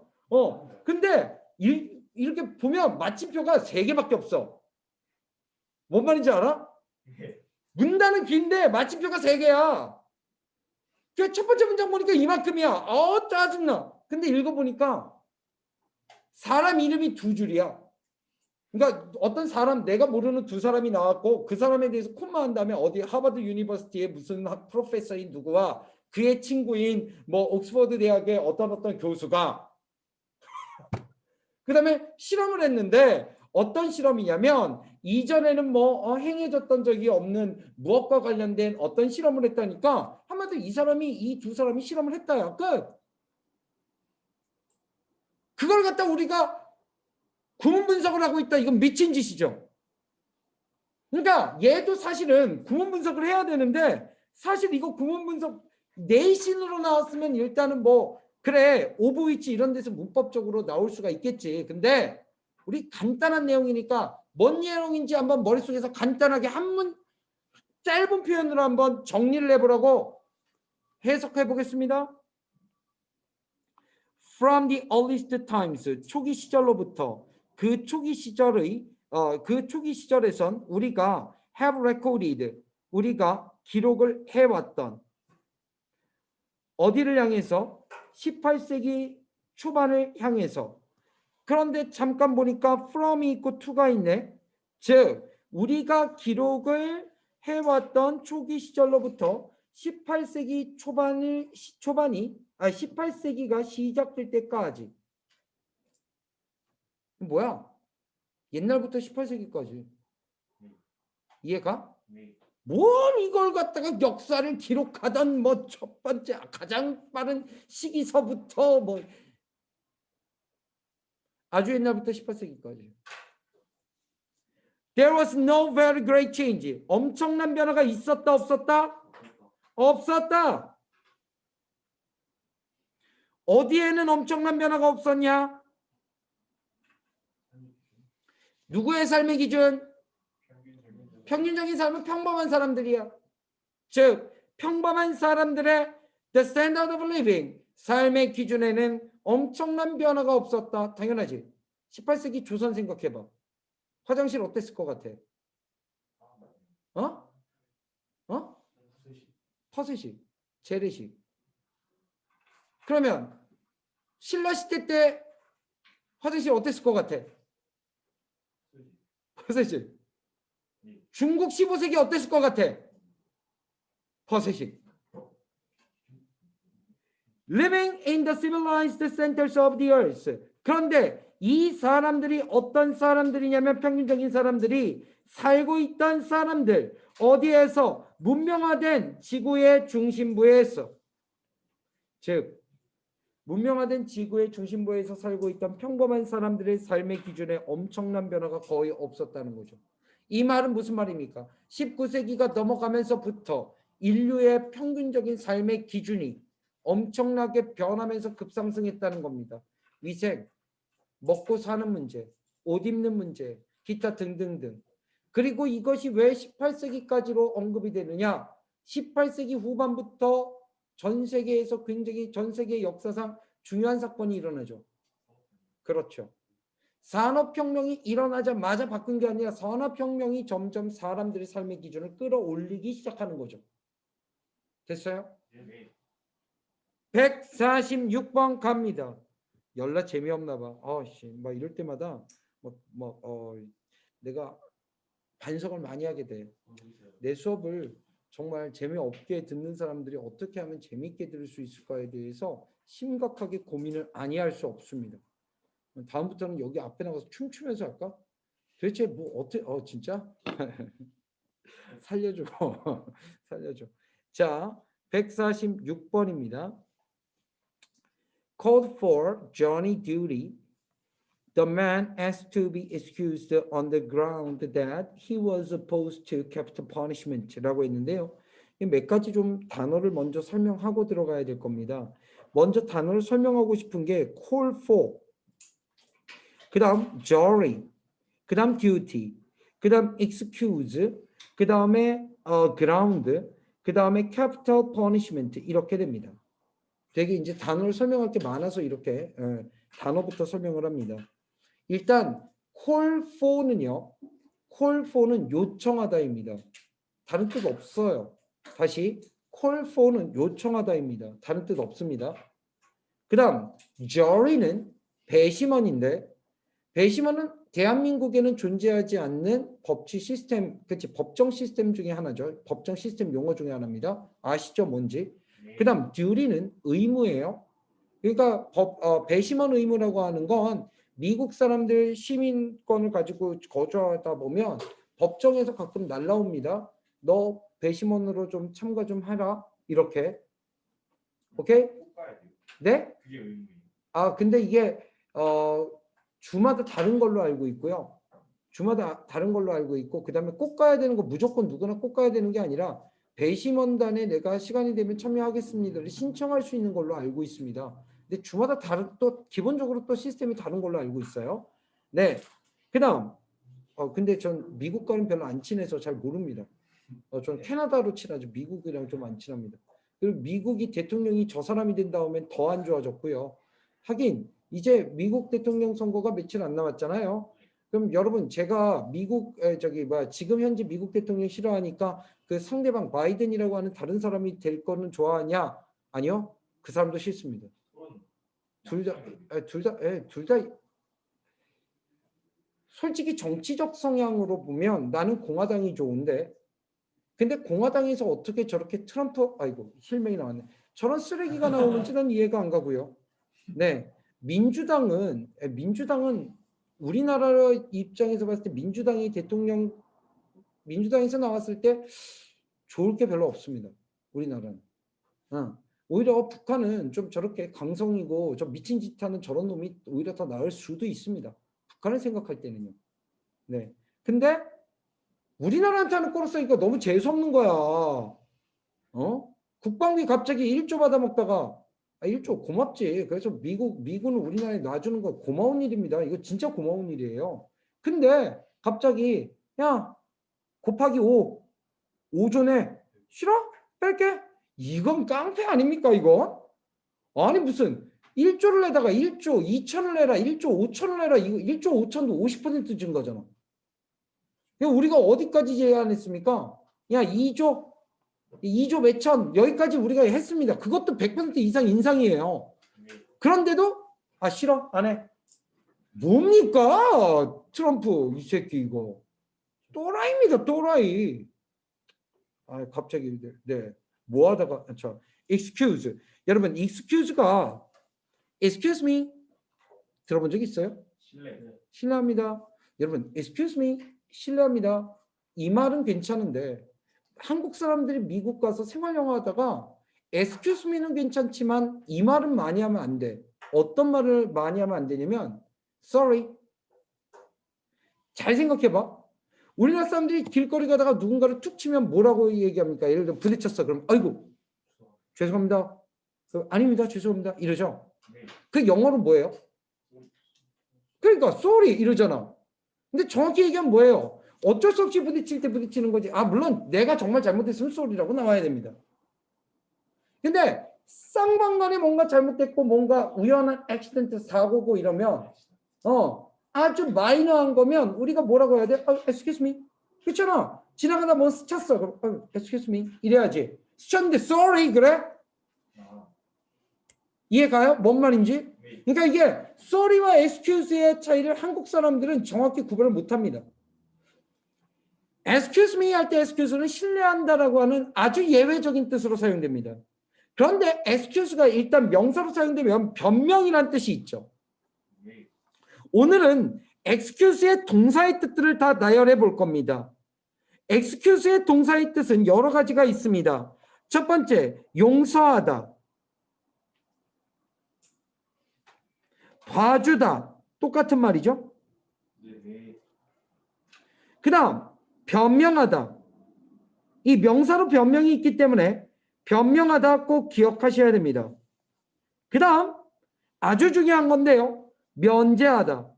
근데 이렇게 보면 마침표가 3개밖에 없어. 뭔 말인지 알아? 네. 문단은 긴데 마침표가 3개야. 첫 번째 문장 보니까 이만큼이야. 짜증나. 근데 읽어보니까 사람 이름이 2줄이야. 그러니까 어떤 사람 내가 모르는 2사람이 나왔고 그 사람에 대해서 콤마 한 다음에 어디 하버드 유니버시티의 무슨 프로페서인 누구와 그의 친구인 뭐 옥스퍼드 대학의 어떤 교수가 그 다음에 실험을 했는데 어떤 실험이냐면 이전에는 뭐 행해졌던 적이 없는 무엇과 관련된 어떤 실험을 했다니까 한마디로 이 2사람이 실험을 했다야. 끝. 그걸 갖다 우리가 구문 분석을 하고 있다. 이건 미친 짓이죠. 그러니까 얘도 사실은 구문 분석을 해야 되는데 사실 이거 구문 분석 내신으로 나왔으면 일단은 뭐 그래 오브위치 이런 데서 문법적으로 나올 수가 있겠지. 근데 우리 간단한 내용이니까 뭔 내용인지 한번 머릿속에서 간단하게 짧은 표현으로 한번 정리를 해보라고 해석해 보겠습니다. From the earliest times 초기 시절로부터 그 초기 시절에선 우리가 have recorded 우리가 기록을 해왔던 어디를 향해서 18세기 초반을 향해서 그런데 잠깐 보니까 from이 있고 to가 있네. 즉 우리가 기록을 해왔던 초기 시절로부터 18세기 18세기가 시작될 때까지 뭐야? 옛날부터 18세기까지. 이해가? 네. 뭘 이걸 갖다가 역사를 기록하던 뭐 첫 번째 가장 빠른 시기서부터 뭐 아주 옛날부터 18세기까지. There was no very great change. 엄청난 변화가 있었다 없었다? 없었다. 어디에는 엄청난 변화가 없었냐? 누구의 삶의 기준? 평균적인 삶은 평범한 사람들이야. 즉 평범한 사람들의 the standard of living, 삶의 기준에는 엄청난 변화가 없었다. 당연하지. 18세기 조선 생각해봐. 화장실 어땠을 것 같아? 어? 어? 퍼스식, 재래식. 그러면 신라 시대 때 화장실 어땠을 것 같아? 퍼스식. 중국 15세기 어땠을 것 같아? 퍼스식. Living in the civilized centers of the earth. 그런데 이 사람들이 어떤 사람들이냐면 평균적인 사람들이 살고 있던 사람들 어디에서 문명화된 지구의 중심부에서 즉 문명화된 지구의 중심부에서 살고 있던 평범한 사람들의 삶의 기준에 엄청난 변화가 거의 없었다는 거죠. 이 말은 무슨 말입니까? 19세기가 넘어가면서부터 인류의 평균적인 삶의 기준이 엄청나게 변하면서 급상승했다는 겁니다. 위생, 먹고 사는 문제, 옷 입는 문제, 기타 등등등. 그리고 이것이 왜 18세기까지로 언급이 되느냐? 18세기 후반부터 전 세계에서 굉장히 전 세계 역사상 중요한 사건이 일어나죠. 그렇죠. 산업혁명이 일어나자마자 바꾼 게 아니라 산업혁명이 점점 사람들의 삶의 기준을 끌어올리기 시작하는 거죠. 됐어요? 146번 갑니다. 연락 재미없나 봐. 막 이럴 때마다 내가 반성을 많이 하게 돼. 내 수업을 정말 재미없게 듣는 사람들이 어떻게 하면 재미있게 들을 수 있을까에 대해서 심각하게 고민을 아니할 수 없습니다. 다음부터는 여기 앞에 나가서 춤추면서 할까? 도대체 뭐 어떻게 진짜? 살려줘. 살려줘. 자, 146번입니다. Called for Johnny Duty. The man asked to be excused on the ground that he was opposed to capital punishment라고 했는데요. 몇 가지 좀 단어를 먼저 설명하고 들어가야 될 겁니다. 먼저 단어를 설명하고 싶은 게 call for, 그 다음 jury, 그 다음 duty, 그 다음 excuse, 그 다음에 ground, 그 다음에 capital punishment 이렇게 됩니다. 되게 이제 단어를 설명할 게 많아서 이렇게 단어부터 설명을 합니다. 일단 call for는요. call for는 요청하다입니다. 다른 뜻 없어요. 다시 call for는 요청하다입니다. 다른 뜻 없습니다. 그 다음 jury는 배심원인데 배심원은 대한민국에는 존재하지 않는 법치 시스템, 그치 법정 시스템 중에 하나죠. 법정 시스템 용어 중에 하나입니다. 아시죠? 뭔지? 그 다음 duty는 의무예요. 그러니까 배심원 의무라고 하는 건 미국 사람들 시민권을 가지고 거주하다 보면 법정에서 가끔 날라옵니다. 너 배심원으로 좀 참가 좀 하라. 이렇게. 오케이? 네? 그게 의무예요. 근데 이게 주마다 다른 걸로 알고 있고요. 주마다 다른 걸로 알고 있고 그다음에 꼭 가야 되는 거 무조건 누구나 꼭 가야 되는 게 아니라 배심원단에 내가 시간이 되면 참여하겠습니다를 신청할 수 있는 걸로 알고 있습니다. 근데 주마다 다른 또 기본적으로 또 시스템이 다른 걸로 알고 있어요. 네. 그다음 근데 전 미국과는 별로 안 친해서 잘 모릅니다. 전 캐나다로 친하죠. 미국이랑 좀 안 친합니다. 그리고 미국이 대통령이 저 사람이 된 다음엔 더 안 좋아졌고요. 하긴 이제 미국 대통령 선거가 며칠 안 남았잖아요. 그럼 여러분 제가 지금 현재 미국 대통령 싫어하니까 그 상대방 바이든이라고 하는 다른 사람이 될 거는 좋아하냐? 아니요. 그 사람도 싫습니다. 둘 다 솔직히 정치적 성향으로 보면 나는 공화당이 좋은데 근데 공화당에서 어떻게 저렇게 힐맹이 나왔네. 저런 쓰레기가 나오는지는 이해가 안 가고요. 네. 민주당은 우리나라 입장에서 봤을 때 민주당에서 나왔을 때 좋을 게 별로 없습니다. 우리나라는. 오히려 북한은 좀 저렇게 강성이고 좀 미친 짓 하는 저런 놈이 오히려 더 나을 수도 있습니다. 북한을 생각할 때는요. 네. 근데 우리나라한테 하는 코러스 이거 너무 재수없는 거야. 국방비 갑자기 1조 받아먹다가 1조 고맙지. 그래서 미군은 우리나라에 놔주는 거 고마운 일입니다. 이거 진짜 고마운 일이에요. 근데 갑자기 야 곱하기 5조네. 싫어? 뺄게. 이건 깡패 아닙니까 이거? 아니 무슨 1조를 내다가 1조 2천을 내라 1조 5천을 내라 이거 1조 5천도 50% 증가잖아. 우리가 어디까지 제안했습니까? 야 2조 몇천 여기까지 우리가 했습니다. 그것도 100% 이상 인상이에요. 그런데도 싫어 안 해. 뭡니까 트럼프 이 새끼 이거 또라이입니다 또라이. 갑자기 네 뭐 하다가 excuse 여러분 excuse가 excuse me 들어본 적 있어요? 실례합니다. 여러분 excuse me 실례합니다. 이 말은 괜찮은데 한국 사람들이 미국 가서 생활영어 하다가 excuse me는 괜찮지만 이 말은 많이 하면 안 돼. 어떤 말을 많이 하면 안 되냐면 sorry. 잘 생각해봐. 우리나라 사람들이 길거리 가다가 누군가를 툭 치면 뭐라고 얘기합니까? 예를 들어 부딪혔어. 그럼 아이고 죄송합니다. 아닙니다. 죄송합니다. 이러죠. 그 영어로 뭐예요? 그러니까 sorry 이러잖아. 근데 정확히 얘기하면 뭐예요? 어쩔 수 없이 부딪힐 때 부딪히는 거지. 물론 내가 정말 잘못했으면 sorry라고 나와야 됩니다. 근데 쌍방간에 뭔가 잘못됐고 뭔가 우연한 액시던트 사고고 이러면 아주 마이너한 거면 우리가 뭐라고 해야 돼? excuse me. 그렇잖아. 지나가다 뭐 스쳤어. 그럼 excuse me. 이래야지. 스쳤는데 sorry 그래? 이해 가요? 뭔 말인지? 그러니까 이게 sorry와 excuse의 차이를 한국 사람들은 정확히 구별을 못합니다. excuse me 할 때 excuse는 신뢰한다라고 하는 아주 예외적인 뜻으로 사용됩니다. 그런데 excuse가 일단 명사로 사용되면 변명이라는 뜻이 있죠. 오늘은 excuse의 동사의 뜻들을 다 나열해 볼 겁니다. excuse의 동사의 뜻은 여러 가지가 있습니다. 첫 번째, 용서하다, 봐주다, 똑같은 말이죠. 그 다음, 변명하다. 이 명사로 변명이 있기 때문에 변명하다 꼭 기억하셔야 됩니다. 그 다음, 아주 중요한 건데요. 면제하다,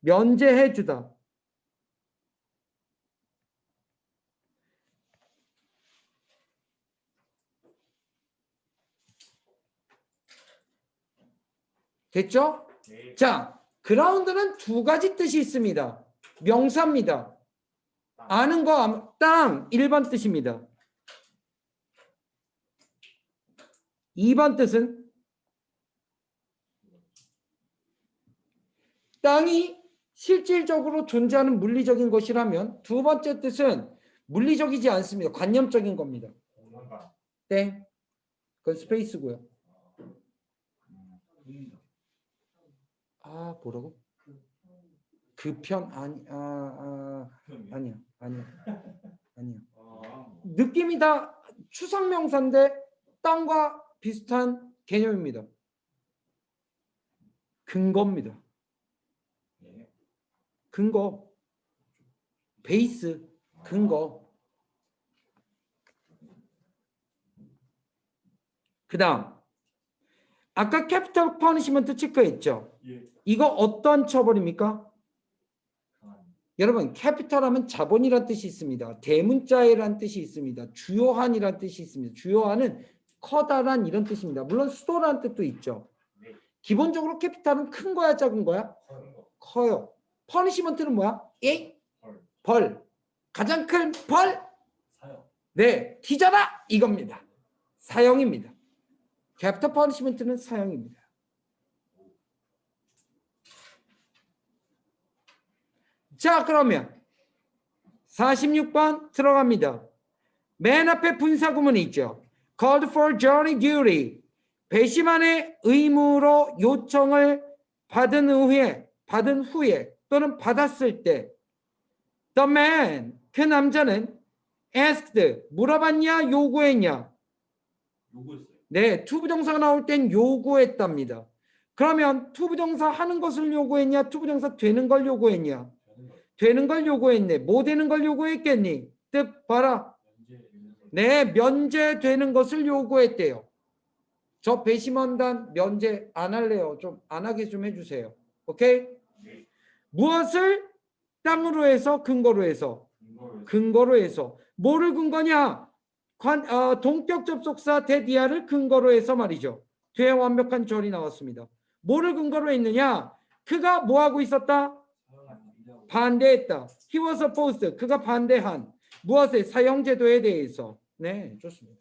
면제해주다. 됐죠? 자, 그라운드는 두 가지 뜻이 있습니다. 명사입니다. 아는 거 땅 1번 뜻입니다. 2번 뜻은 땅이 실질적으로 존재하는 물리적인 것이라면 두 번째 뜻은 물리적이지 않습니다. 관념적인 겁니다. 땡. 그건 스페이스고요. 뭐라고? 그 편 아니야. 느낌이 다 추상명사인데 땅과 비슷한 개념입니다. 근거입니다. 근거, 베이스, 근거. 그 다음 아까 캐피털 퍼니시먼트 체크했죠? 이거 어떤 처벌입니까? 여러분 캐피털하면 자본이란 뜻이 있습니다. 대문자에란 뜻이 있습니다. 주요한이란 뜻이 있습니다. 주요한은 커다란 이런 뜻입니다. 물론 수도라는 뜻도 있죠. 기본적으로 캐피탈은 큰 거야 작은 거야? 커요. 퍼니시먼트는 뭐야? 벌. 가장 큰 벌? 네, 뒤져라 이겁니다. 사형입니다. 캐피털 퍼니시먼트는 사형입니다. 자, 그러면 46번 들어갑니다. 맨 앞에 분사구문이 있죠. Called for jury duty. 배심원의 의무로 요청을 받은 후에 또는 받았을 때 The man, 그 남자는 asked 물어봤냐 요구했냐? 요구했어요. 네, 투부정사가 나올 땐 요구했답니다. 그러면 투부정사 하는 것을 요구했냐? 투부정사 되는 걸 요구했냐? 되는 거예요. 되는 걸 요구했네. 뭐 되는 걸 요구했겠니? 뜻 봐라. 현재 있는 걸. 네, 면제되는 것을 요구했대요. 저 배심원단 면제 안 할래요. 좀 안 하게 좀 해주세요. 오케이? 네. 무엇을 땅으로 해서 근거로 해서 이걸 근거로 해서 뭐를 근거냐? 동격 접속사 대디아를 근거로 해서 말이죠. 뒤에 완벽한 절이 나왔습니다. 뭐를 근거로 했느냐? 그가 뭐 하고 있었다? 반대했다. He was opposed. 그가 반대한 무엇에? 사형제도에 대해서. 네, 좋습니다.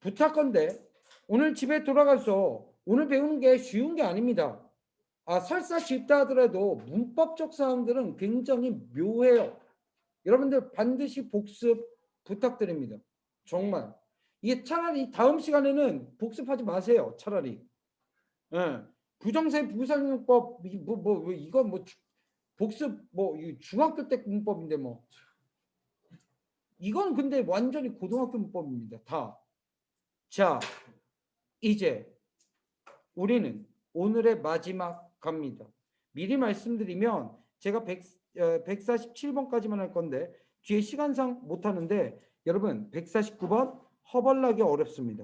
부탁건데 오늘 집에 돌아가서 오늘 배우는 게 쉬운 게 아닙니다. 설사 쉽다 하더라도 문법적 사항들은 굉장히 묘해요. 여러분들 반드시 복습 부탁드립니다. 정말. 이게 차라리 다음 시간에는 복습하지 마세요. 차라리. 예. 부정사의 부사용법 이거 뭐 복습 뭐 중학교 때 문법인데 뭐 이건 근데 완전히 고등학교 문법입니다. 다. 자, 이제 우리는 오늘의 마지막 갑니다. 미리 말씀드리면 제가 147번까지만 할 건데 뒤에 시간상 못 하는데 여러분 149번 허벌나게 어렵습니다.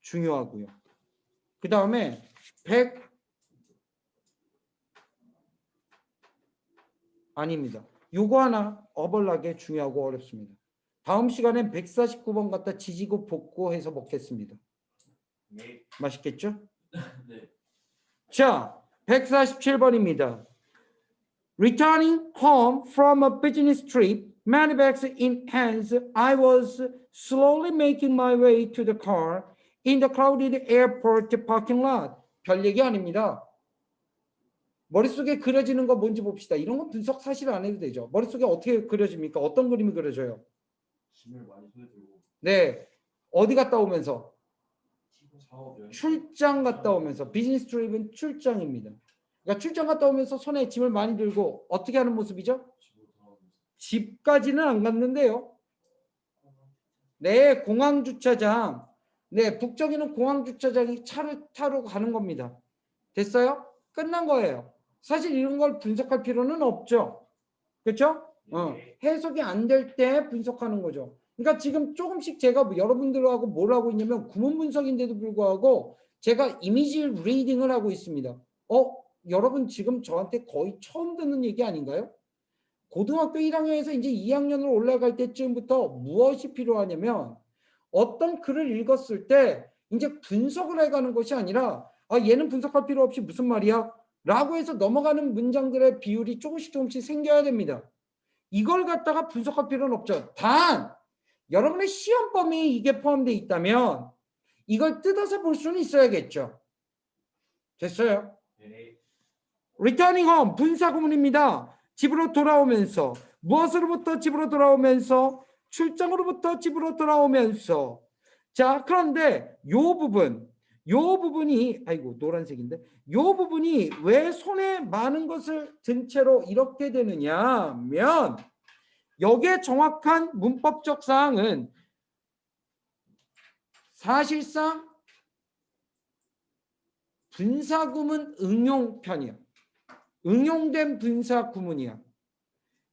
중요하고요. 그 다음에 100 아닙니다. 요거 하나 허벌나게 중요하고 어렵습니다. 다음 시간엔 149번 갖다 지지고 볶고 해서 먹겠습니다. 네. 맛있겠죠? 네. 자, 147번입니다. Returning home from a business trip, many bags in hands, I was slowly making my way to the car in the crowded airport parking lot. 별 얘기 아닙니다. 머릿속에 그려지는 거 뭔지 봅시다. 이런 건 분석 사실 안 해도 되죠. 머릿속에 어떻게 그려집니까? 어떤 그림이 그려져요? 짐을 많이 손에 들고 네, 어디 갔다 오면서? 사업 여행. 출장 갔다 오면서. 비즈니스 트립은 출장입니다. 그러니까 출장 갔다 오면서 손에 짐을 많이 들고 어떻게 하는 모습이죠? 집으로 돌아오면서. 집까지는 안 갔는데요. 네, 공항 주차장. 네, 북쪽에는 공항 주차장이 차를 타러 가는 겁니다. 됐어요? 끝난 거예요. 사실 이런 걸 분석할 필요는 없죠. 그렇죠? 해석이 안 될 때 분석하는 거죠. 그러니까 지금 조금씩 제가 여러분들하고 뭘 하고 있냐면 구문 분석인데도 불구하고 제가 이미지 리딩을 하고 있습니다. 여러분 지금 저한테 거의 처음 듣는 얘기 아닌가요? 고등학교 1학년에서 이제 2학년으로 올라갈 때쯤부터 무엇이 필요하냐면 어떤 글을 읽었을 때 이제 분석을 해가는 것이 아니라 얘는 분석할 필요 없이 무슨 말이야? 라고 해서 넘어가는 문장들의 비율이 조금씩 생겨야 됩니다. 이걸 갖다가 분석할 필요는 없죠. 단 여러분의 시험 범위에 이게 포함되어 있다면 이걸 뜯어서 볼 수는 있어야겠죠. 됐어요? 네. Returning home 분사구문입니다. 집으로 돌아오면서 무엇으로부터 집으로 돌아오면서 출장으로부터 집으로 돌아오면서 자 그런데 요 부분이 아이고 노란색인데 요 부분이 왜 손에 많은 것을 든 채로 이렇게 되느냐 하면 여기에 정확한 문법적 사항은 사실상 분사구문 응용편이야. 응용된 분사구문이야.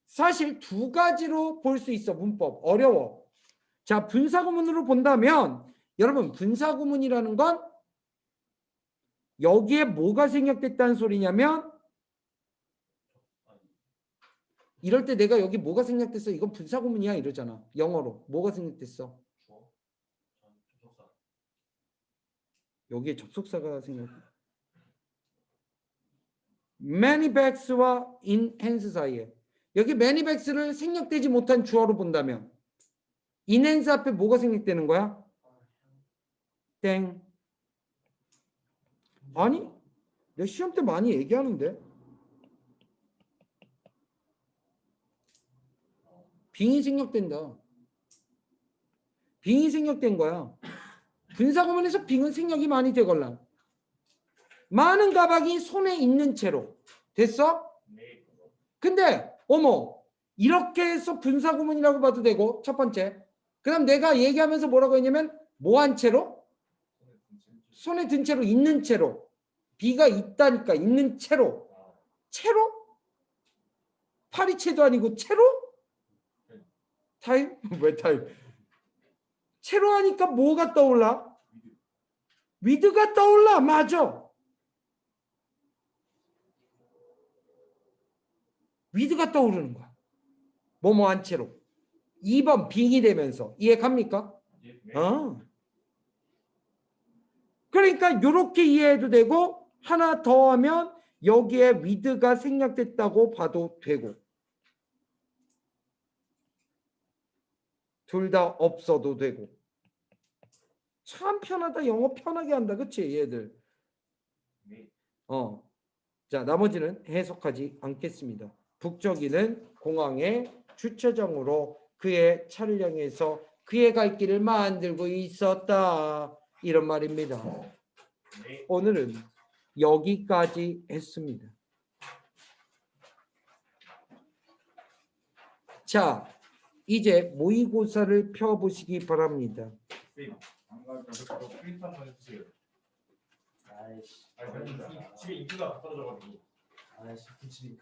사실 두 가지로 볼 수 있어. 문법 어려워. 자 분사구문으로 본다면 여러분 분사구문이라는 건 여기에 뭐가 생략됐다는 소리냐면 이럴 때 내가 여기 뭐가 생략됐어? 이건 분사구문이야 이러잖아. 영어로 뭐가 생략됐어? 주어. 접속사. 여기에 접속사가 생략. many bags와 in hands 사이에 여기 many bags를 생략되지 못한 주어로 본다면 in hands 앞에 뭐가 생략되는 거야? 땡. 아니 내 시험 때 많이 얘기하는데 빙이 생략된다. 빙이 생략된 거야. 분사구문에서 빙은 생략이 많이 되걸라. 많은 가방이 손에 있는 채로 됐어? 네. 근데 어머 이렇게 해서 분사구문이라고 봐도 되고 첫 번째. 그다음 내가 얘기하면서 뭐라고 했냐면 뭐 한 채로? 손에 든 채로 있는 채로. B가 있다니까 있는 채로. 채로? 파리채도 아니고 채로? 타임? 왜 타임? 채로 하니까 뭐가 떠올라? 위드가 떠올라. 맞아. 위드가 떠오르는 거야. 뭐뭐 한 채로. 2번 빙이 되면서. 이해 갑니까? 어. 그러니까 이렇게 이해해도 되고 하나 더 하면 여기에 with가 생략됐다고 봐도 되고 둘 다 없어도 되고 참 편하다. 영어 편하게 한다. 그치 얘들. 자 나머지는 해석하지 않겠습니다. 북적이는 공항의 주차장으로 그의 차를 향해서 그의 갈 길을 만들고 있었다. 이런 말입니다. 오늘은 여기까지 했습니다. 자, 이제 모의고사를 펴보시기 바랍니다. 아이씨. 집에 인기가 떨어져가지고. 아이씨, 붙이니까.